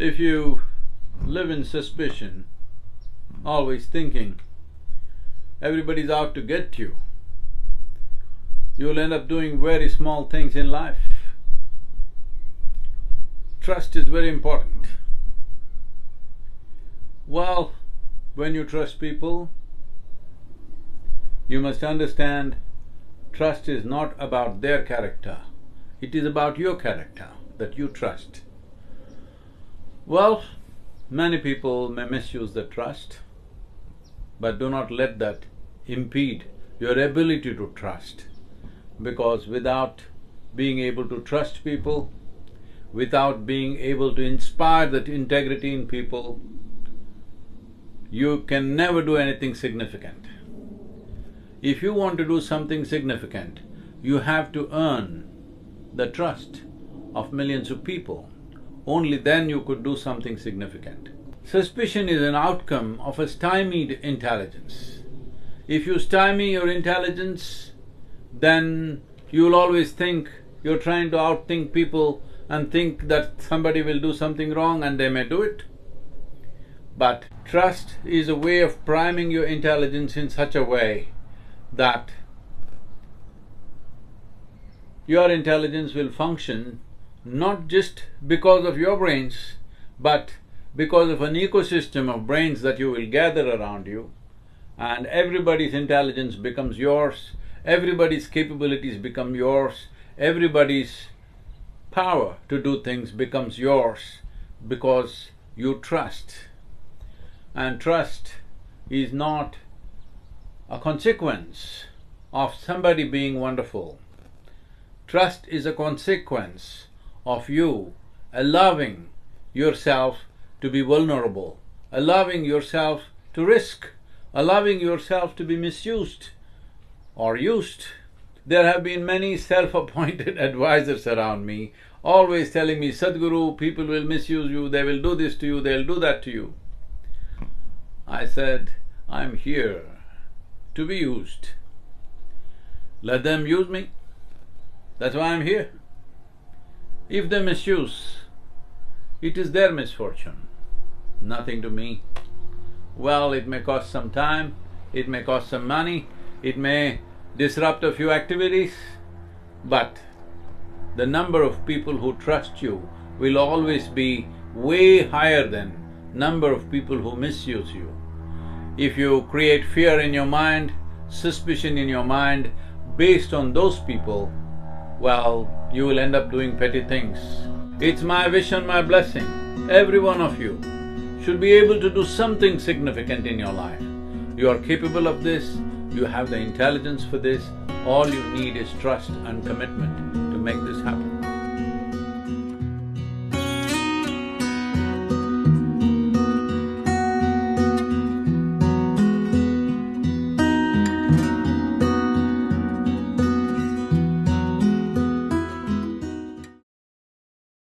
If you live in suspicion, always thinking everybody's out to get you, you'll end up doing very small things in life. Trust is very important. Well, when you trust people, you must understand trust is not about their character. It is about your character that you trust. Well, many people may misuse the trust, but do not let that impede your ability to trust, because without being able to trust people, without being able to inspire that integrity in people, you can never do anything significant. If you want to do something significant, you have to earn the trust of millions of people. Only then you could do something significant. Suspicion is an outcome of a stymied intelligence. If you stymie your intelligence, then you'll always think you're trying to outthink people and think that somebody will do something wrong and they may do it. But trust is a way of priming your intelligence in such a way that your intelligence will function not just because of your brains, but because of an ecosystem of brains that you will gather around you, and everybody's intelligence becomes yours, everybody's capabilities become yours, everybody's power to do things becomes yours because you trust. And trust is not a consequence of somebody being wonderful. Trust is a consequence of you allowing yourself to be vulnerable, allowing yourself to risk, allowing yourself to be misused or used. There have been many self-appointed advisors around me, always telling me, Sadhguru, people will misuse you, they will do this to you, they'll do that to you. I said, I'm here to be used. Let them use me. That's why I'm here. If they misuse, it is their misfortune, nothing to me. Well, it may cost some time, it may cost some money, it may disrupt a few activities, but the number of people who trust you will always be way higher than number of people who misuse you. If you create fear in your mind, suspicion in your mind based on those people, well, you will end up doing petty things. It's my wish and my blessing, every one of you should be able to do something significant in your life. You are capable of this, you have the intelligence for this, all you need is trust and commitment to make this happen.